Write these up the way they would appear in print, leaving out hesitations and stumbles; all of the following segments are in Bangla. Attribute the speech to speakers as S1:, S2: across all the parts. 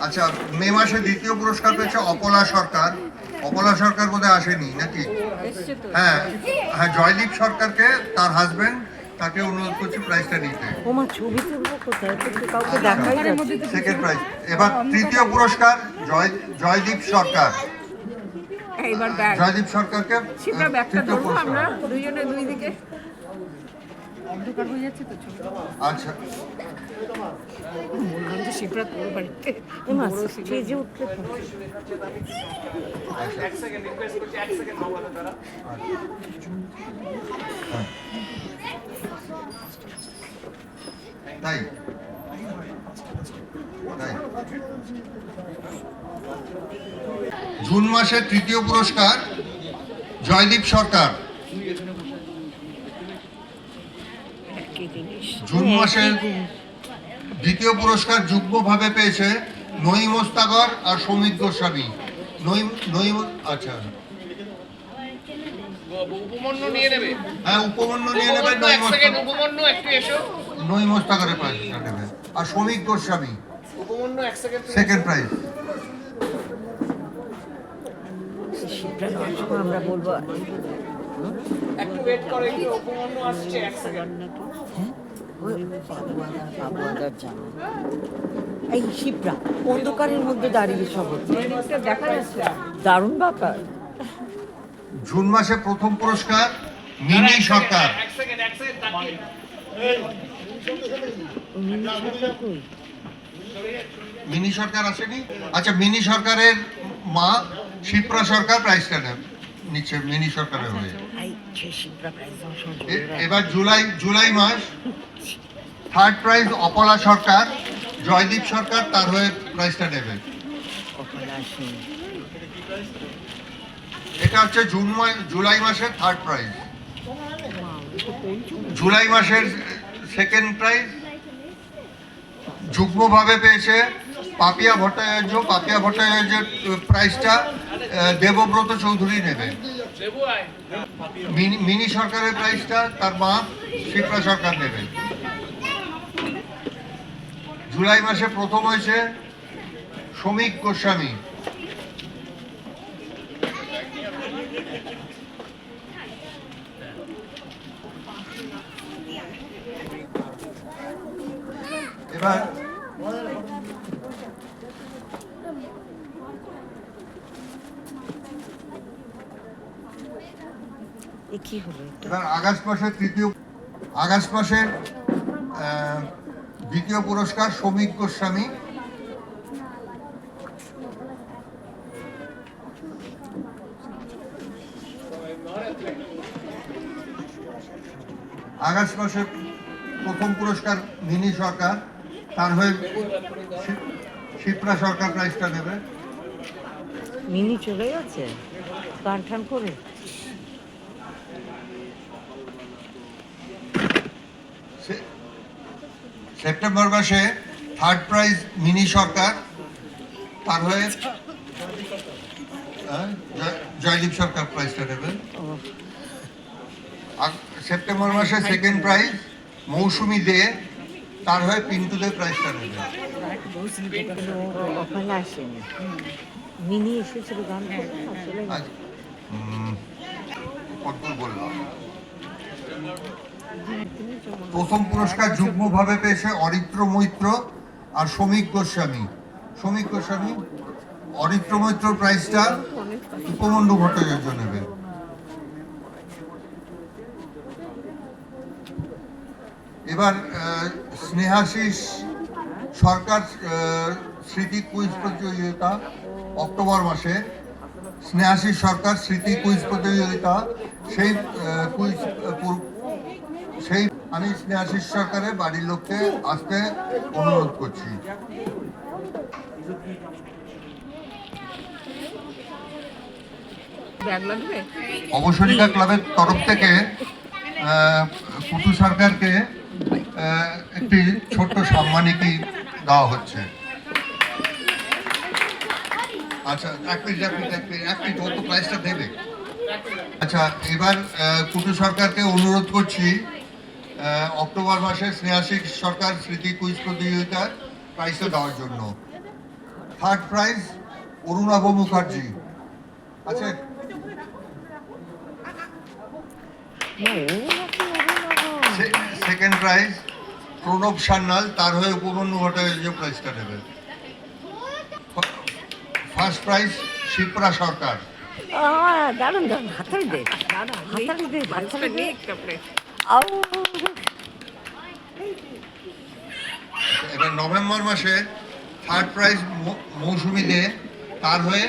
S1: আচ্ছা, মে মাসে দ্বিতীয় পুরস্কার পেয়েছে অপলা সরকার। অপলা সরকার বোধহয় আসেনি নাকি? হ্যাঁ হ্যাঁ, জয়দীপ সরকারকে তার হাজবেন্ড তাকে অনুরোধ করছি প্রাইজটা নিতে।
S2: ওমা ছবি তুলবো কোথায়, তো কাউকে দেখাই যাচ্ছে।
S1: Second prize. এবার তৃতীয় পুরস্কার জয়দীপ সরকার।
S3: এইবার ব্যাগ
S1: জয়দীপ সরকারকে
S3: শিপ্রা ব্যাগটা
S1: তৃতীয়
S3: ধরবো
S1: পুরস্কার।
S3: আমরা দুইজনে দুই দিকে অন্ধকার হয়ে যাচ্ছে তো ছবি
S1: আচ্ছা,
S3: বললাম যে শিপ্রা তোর বাড়িতে
S2: ওমা স্টেজে উঠতে তো।
S1: তাই তাই জুন মাসের তৃতীয় পুরস্কার জয়দীপ সরকার।
S3: একই জিনিস
S1: জুন মাসের দ্বিতীয় পুরস্কার যুগ্মভাবে পেয়েছে নঈম মোস্তাগর আর সৌমিত গোস্বামী। নঈম আচ্ছা
S4: উপমন্যু নিয়ে নেবে।
S1: হ্যাঁ, উপমন্যু নিয়ে নেবে।
S4: উপমন্যু একটু এসো।
S1: নঈম মোস্তাগরের প্রাইজটা নেবে আর সৌমিত গোস্বামী
S4: উপমন্যু এক সেকেন্ড।
S1: Second prize.
S2: শিবরা নয় সময় আমরা বলবো
S4: একটু ওয়েট করো, একটু উপমন্যু আসছে এক সেকেন্ড।
S2: বাবুয়াদার জানা এই শিবরা অন্ধকারের মধ্যে দাঁড়িয়ে সব হচ্ছে।
S3: জিনিসটা দেখা যাচ্ছে
S2: দারুণ ব্যাপার।
S1: জুন মাসে প্রথম পুরস্কার মিনি সরকার।
S4: এক সেকেন্ড তাকিয়ে।
S1: মিনি সরকার আসেনি? আচ্ছা, মিনি সরকারের মা শিপ্রা সরকার প্রাইজটা নিচ্ছে মিনি সরকারের হয়ে।
S2: শিবরা প্রাইজ
S1: এবার জুলাই মাস থার্ড প্রাইজ অপলা সরকার। জয়দীপ সরকার তার হয়ে প্রাইজটা নেবে। এটা হচ্ছে জুলাই মাসের থার্ড প্রাইজ। জুলাই মাসের সেকেন্ড প্রাইজ যুগ্মভাবে পেয়েছে পাপিয়া ভট্টাচার্য। পাপিয়া ভট্টাচার্যের প্রাইজটা দেবব্রত চৌধুরী নেবে। মিনি সরকারের প্রাইজটা তার মা শিপ্রা সরকার নেবে। জুলাই মাসে প্রথম হয়েছে সৌমিক গোস্বামী। এবার
S2: কি হলো?
S1: এবার আগস্ট মাসের দ্বিতীয় পুরস্কার সৌমিক গোস্বামী। আগস্ট মাসের প্রথম পুরস্কার মিনি সরকার, তার হয়ে শিপ্রা সরকার প্রাইজটা নেবে।
S2: মিনি চলে গেছে গান টান করে।
S1: সেপ্টেম্বর মাসে থার্ড প্রাইজ মিনি সরকার, তার হয়ে জয়দীপ সরকার প্রাইজটা নেবে। সেপ্টেম্বর মাসে সেকেন্ড প্রাইজ মৌসুমী দে, তার হয়ে পিন্টু দে প্রাইজটা নেবে।
S2: ওখানে আসেনি, মিনি এসেছিল গান করতে, আসলে
S1: কতদূর বললাম। প্রথম পুরস্কার যুগ্মভাবে পেয়েছে অরিত্র মৈত্র আর শ্রমিক গোস্বামী। অরিত্র মৈত্র প্রাইজটা উপমন্যু ভট্টাচার্য নেবে। এবার স্নেহাশিস সরকার স্মৃতি কুইজ প্রতিযোগিতা অক্টোবর মাসে। স্নেহাশিস সরকার স্মৃতি কুইজ প্রতিযোগিতা, সেই আমি স্নেহাশিস সরকারের বাড়ির লোককে আসতে অনুরোধ করছি।
S3: ব্যাগ লাগবে
S1: অবসরিকা ক্লাবের তরফ থেকে কুটু সরকারকে একটি ছোট্ট সম্মানিকি দেওয়া হচ্ছে। আচ্ছা, এক মিনিট ও তো প্রাইজটা দেবে। আচ্ছা, এবার কুটু সরকারকে অনুরোধ করছি অক্টোবর মাসে স্নেহাশিস সরকার স্মৃতি কুইজ প্রতিযোগিতার প্রাইজটা দেওয়ার জন্য। Third prize Arunava Mukherjee. আচ্ছা, সেকেন্ড প্রাইজ প্রণব সান্যাল, তার হয়ে উপমন্যু ভট্টাচার্য প্রাইজটা নেবে। ফার্স্ট প্রাইজ শিপ্রা সরকার।
S2: দারুণ দারুণ, হাতালি দে, হাতালি দে, হাতালি দে।
S1: এবার নভেম্বর মাসে থার্ড প্রাইজ মৌসুমী দে, তার হয়ে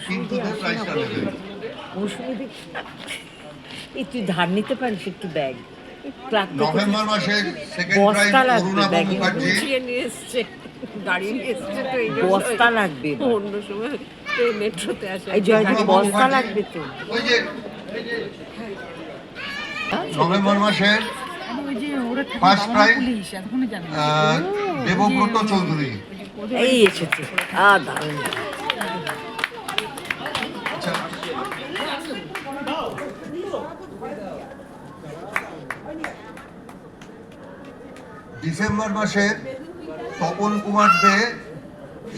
S1: কিন্তু প্রাইজটা নেবে।
S2: মৌসুমি দে, এই তুই ধার নিতে পারিস একটু ব্যাগ।
S1: নভেম্বর মাসে সেকেন্ড প্রাইজ
S2: বস্তা লাগবে
S1: অরুণাভ
S2: ব্যাগে।
S1: মুখার্জি।
S3: গুছিয়ে নিয়ে এসছে, গাড়ি নিয়ে এসছে, তো এই জন্য
S2: বস্তা লাগবে এবার।
S3: অন্য সময় মেট্রোতে আসে।
S2: এই জয়দীপ
S1: অরুণাভ
S2: বস্তা
S1: মুখার্জি।
S2: লাগবে তো।
S1: ওই যে নভেম্বর মাসে ফার্স্ট প্রাইজ দেবব্রত চৌধুরী।
S2: এই এসেছে, দারুণ।
S1: আচ্ছা, ডিসেম্বর মাসে তপন কুমার দে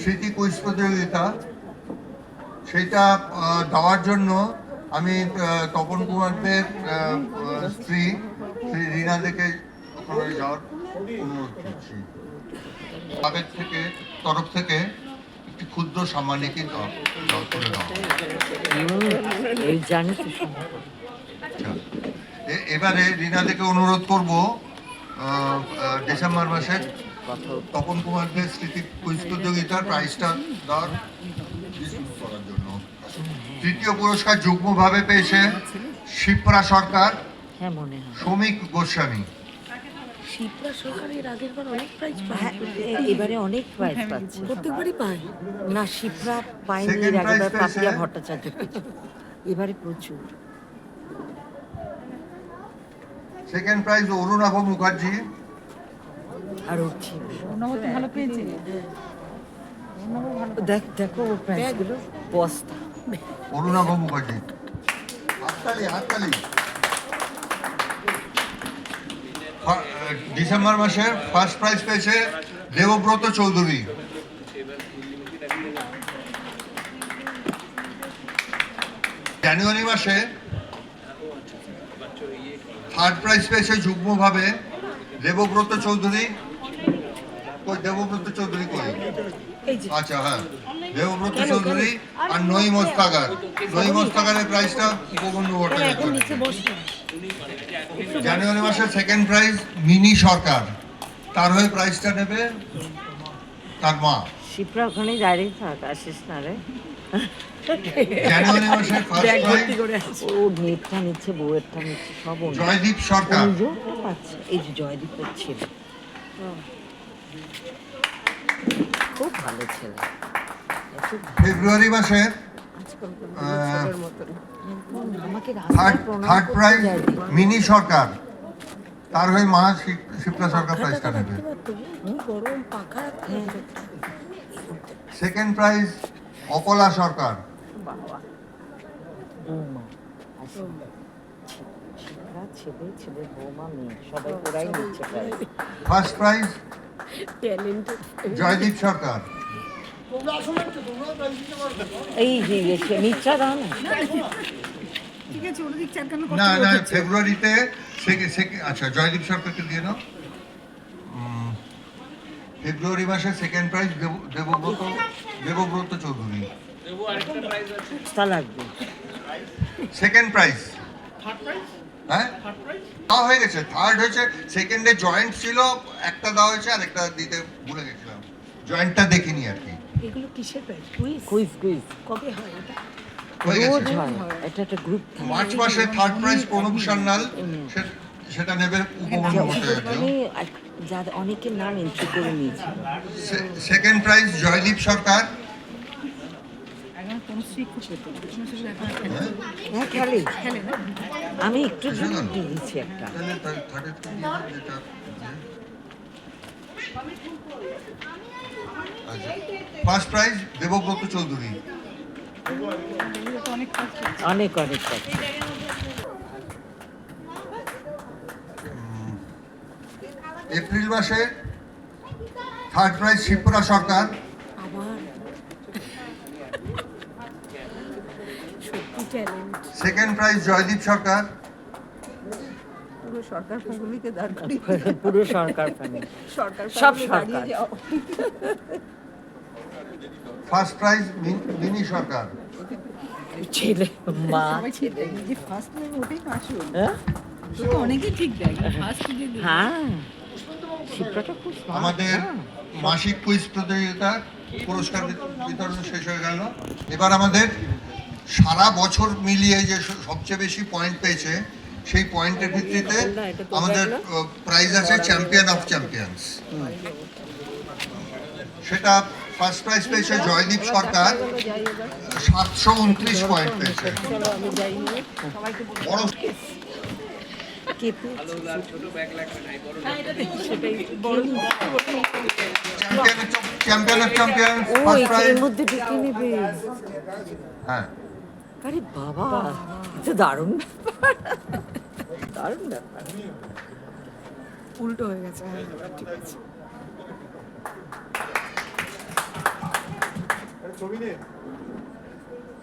S1: স্মৃতি কুইজ প্রতিযোগিতা, সেটা দেওয়ার জন্য আমি তপন কুমার দের স্ত্রী শ্রী রীনা দেকে ওখানে যাওয়ার অনুরোধ করছি। তাদের তরফ থেকে একটি ক্ষুদ্র সাম্মানিকই করে দেওয়া হবে।
S2: এই জানি তো সব।
S1: আচ্ছা, এবারে রীনা থেকে অনুরোধ করব ডিসেম্বর মাসে তপন কুমারদের স্মৃতি কুইজ প্রতিযোগিতার প্রাইজটা দেওয়ার করার জন্য। তৃতীয় পুরস্কার যুগ্মভাবে পেয়েছে শিপ্রা সরকার,
S2: হ্যাঁ মনে হয়।
S1: শ্রমিক গোস্বামী।
S3: শিপ্রা সরকারের আগের বার অনেক প্রাইজ
S2: হ্যাঁ, এবারে অনেক প্রাইজ পাচ্ছে।
S3: প্রত্যেকবারই পায়।
S2: না, শিপ্রা পায়নি,
S1: Second
S2: এর আগেবার
S1: prize পেয়েছে-
S2: পাপিয়া ভট্টাচার্য পেয়েছে। এবারে প্রচুর।
S1: Second prize Arunava Mukherjee.
S2: আর ওর ছিল।
S3: ভালো পেয়েছে।
S2: দেখো ওর প্রাইজগুলো, বস্তা।
S1: অরুণাভ মুখার্জি, হাততালি হাততালি। ডিসেম্বর মাসে ফার্স্ট প্রাইজ পেয়েছে দেবব্রত চৌধুরী। জানুয়ারি মাসে থার্ড প্রাইজ পেয়েছে যুগ্মভাবে দেবব্রত চৌধুরী। কই দেবব্রত চৌধুরী কই? আচ্ছা, হ্যাঁ, দেবব্রত চৌধুরী আর নই মোস্তাগার। নই মোস্তাগারের প্রাইজটা উপবন্ধু ভট্টাচার্য। জানুয়ারি মাসে সেকেন্ড প্রাইজ মিনি সরকার, তার হয়ে প্রাইজটা নেবে তার মা।
S2: শিপ্রা ওখানেই দাঁড়িয়ে থাক, আসিস না রে।
S1: জানুয়ারি মাসে ফার্স্ট প্রাইজ
S2: ও নেটটা নিচ্ছে, বউয়েরটা নিচ্ছে, সব ওর।
S1: জয়দীপ সরকার।
S2: অনুযোগও পাচ্ছে। এই যে জয়দীপের ছেলে, খুব ভালো ছেলে।
S1: ফেব্রুয়ারি মাসে
S2: আমাকে রাস্তায় প্রণাম
S1: থার্ড
S2: করতে
S1: প্রাইজ
S2: জয়দীপ।
S1: মিনি সরকার, তার হয়ে মা শিপ্রা সরকার প্রাইজটা নেবে।
S3: গরম পাখা।
S1: সেকেন্ড প্রাইজ অপলা সরকার।
S2: বৌমা আসে। শিপ্রা ছেলে, ছেলের বৌমা, মেয়ে, সবাই ওরাই নিচ্ছে prize.
S1: First prize
S3: talented.
S1: Joydeep Sarkar.
S2: এই যে এসে নিচ্ছা দাও না।
S3: ঠিক আছে, ওরা দিক চার কেন
S1: না না, ফেব্রুয়ারিতে আচ্ছা জয়দীপ সরকারকে দিয়ে নাও। ফেব্রুয়ারি মাসে সেকেন্ড প্রাইজ দেবব্রত চৌধুরী।
S2: বস্তা লাগবে।
S1: সেকেন্ড প্রাইজ, হ্যাঁ দেওয়া হয়ে গেছে। থার্ড হয়েছে, সেকেন্ডে জয়েন্ট ছিল, একটা দেওয়া হয়েছে, আর একটা দিতে ভুলে গেছিলাম, জয়েন্টটা দেখিনি আর কি।
S3: এগুলো কিসের প্রাইজ? কুইজ?
S2: কুইজ কুইজ
S3: কবে হয় এটা?
S1: হয়ে
S2: রোজ
S1: গেছে।
S2: হয়, এটা একটা গ্রুপ থাকে।
S1: মার্চ মাসে থার্ড প্রাইজ প্রণব সান্যাল, সেটা নেবে উপবন্ধু ভট্টাচার্য।
S2: আমি যাদের অনেকের নাম এন্ট্রি করে নিয়েছি।
S1: সেকেন্ড প্রাইজ জয়দীপ সরকার।
S3: এখন কোনো শ্রী খুব পেত, কোনো শিশু এখন আর খেলে না।
S2: হ্যাঁ খেলে,
S3: খেলে না?
S2: আমি একটু জন্য দিয়ে দিচ্ছি একটা।
S1: First prize Debabrata Chowdhury.
S3: এগুলো তো অনেক কাজ করছে।
S2: অনেক অনেক কাজ।
S1: এপ্রিল মাসে থার্ড প্রাইজ শিপ্রা সরকার।
S2: আবার
S3: সত্যি ট্যালেন্ট।
S1: সেকেন্ড প্রাইজ জয়দীপ সরকার।
S3: পুরো সরকার ফ্যামিলিকে দাঁড় করিয়ে
S2: পুরো সরকার family।
S3: সরকার
S2: সব
S3: family
S2: সরকার।
S3: দাঁড়িয়ে যাও।
S1: ফার্স্ট প্রাইজ মিনি সরকার।
S2: ছেলে মা
S3: সবাই ঠিক দেয় যে ফার্স্ট নেম ওটাই আসল।
S2: হ্যাঁ
S3: তো অনেকেই ঠিক দেয় ফার্স্ট যে দেয়।
S2: হ্যাঁ শিক্ষাটা খুব smart,
S1: আমাদের
S2: হ্যাঁ।
S1: মাসিক কুইজ প্রতিযোগিতা পুরস্কার বিতরণ শেষ হয়ে গেল। এবার আমাদের সারা বছর মিলিয়ে যে সবচেয়ে বেশি পয়েন্ট পেয়েছে সেই পয়েন্টের ভিত্তিতে আমাদের প্রাইজ আছে চ্যাম্পিয়ন অফ চ্যাম্পিয়ন্স। সেটা ফার্স্ট প্রাইজ পেয়েছে জয়দীপ সরকার, 729 পয়েন্ট পেয়েছে।
S3: চলো আমি যাই নিয়ে সবাইকে
S1: বড়
S2: কেঁপে
S3: সেটাই বড়
S1: চ্যাম্পিয়ন অফ চ্যাম্পিয়ন্স
S2: ও
S1: ফার্স্ট প্রাইজ।
S2: এর মধ্যে ডেকে নেবে।
S1: হ্যাঁ,
S2: আরে বাবা তো দারুণ ব্যাপার, দারুণ ব্যাপার।
S3: উল্টো হয়ে গেছে। হ্যাঁ ঠিক আছে।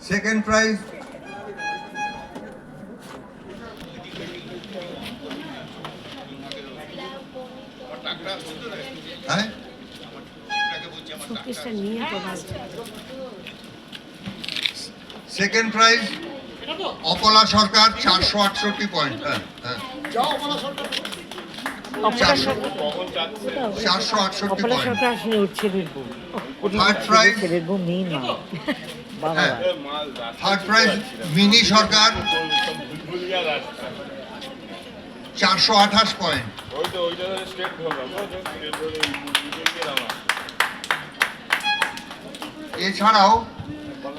S1: সেকেন্ড প্রাইজ হ্যাঁ
S3: শোকেসটা নিয়ে তোমার
S1: সেকেন্ড প্রাইজ অপলা সরকার, 468 পয়েন্ট। হ্যাঁ হ্যাঁ, 468
S2: অপলা
S1: পয়েন্ট।
S2: সরকার আসলে ওর ছেলের বউ।
S1: Third prize.
S2: ছেলের বউ মেয়ে না বাবা।
S1: হ্যাঁ, থার্ড প্রাইজ মিনি সরকার, 428 পয়েন্ট। এছাড়াও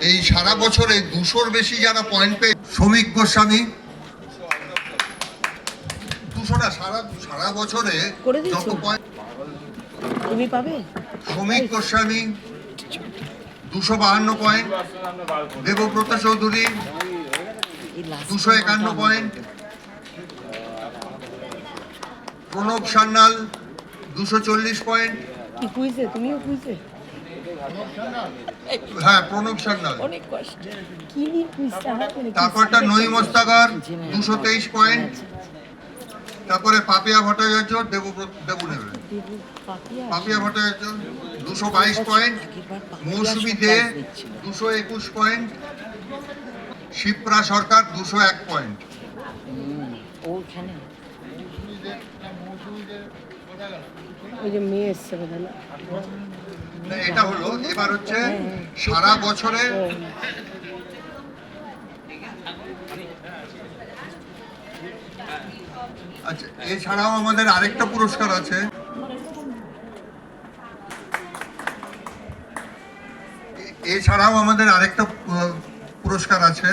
S1: এই সারা বছরে 200-র বেশি যারা পয়েন্ট পেয়ে শ্রমিক গোস্বামী, 200 না, সারা বছরে
S2: করে দিয়েছো?
S1: যত পয়েন্ট।
S2: তুমি পাবে?
S1: শ্রমিক গোস্বামী 252 পয়েন্ট, দেবব্রত চৌধুরী
S2: এই last
S1: 251 point, Pranab Sanyal 240 point.
S2: কি কুইজে? তুমিও কুইজে?
S1: হ্যাঁ, প্রণব সান্যাল।
S2: অনেক কষ্ট।
S3: কি নিয়ে কুইজটা হবে?
S1: তারপরটা নই মোস্তাগার 223 পয়েন্ট। তারপরে পাপিয়া ভট্টাচার্য, দেবু নেবে। পাপিয়া ভট্টাচার্য 222 পয়েন্ট, মৌসুমী দে 221 পয়েন্ট, শিপ্রা সরকার 201 পয়েন্ট।
S2: ওখানে
S3: ওই যে মেয়ে এসছে বোধহয় না?
S1: না, এটা হলো এবার হচ্ছে সারা বছরে আচ্ছা, এছাড়াও আমাদের আরেকটা পুরস্কার আছে। এছাড়াও আমাদের আরেকটা পুরস্কার আছে।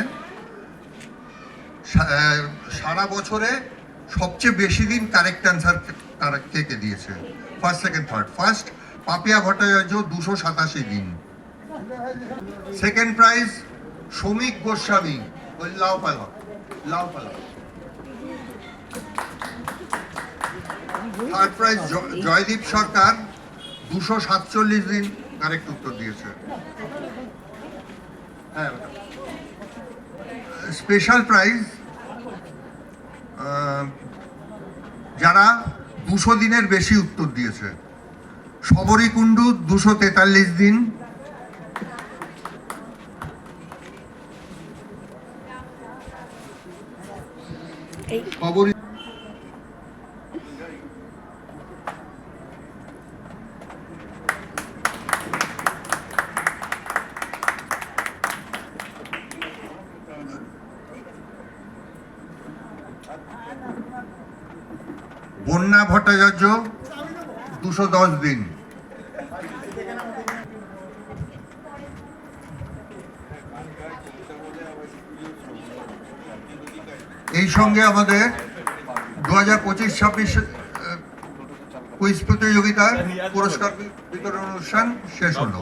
S1: সারা বছরে সবচেয়ে বেশি দিন কারেক্ট অ্যান্সার কে কে দিয়েছে, first second third. First Papiya Bhattacharya 287 দিন। সেকেন্ড প্রাইজ শ্রমিক গোস্বামী, ওই লাউপালা। থার্ড প্রাইজ জয়দীপ সরকার 247 দিন কারেক্ট উত্তর দিয়েছে। হ্যাঁ, স্পেশাল প্রাইজ যারা 200 দিনের বেশি উত্তর দিয়েছে। শবরী কুণ্ডু 243 দিন, শবরী বন্যা ভট্টাচার্য 210 দিন। এই সঙ্গে আমাদের 2025-26 কুইজ প্রতিযোগিতার পুরস্কার বিতরণ অনুষ্ঠান শেষ হলো।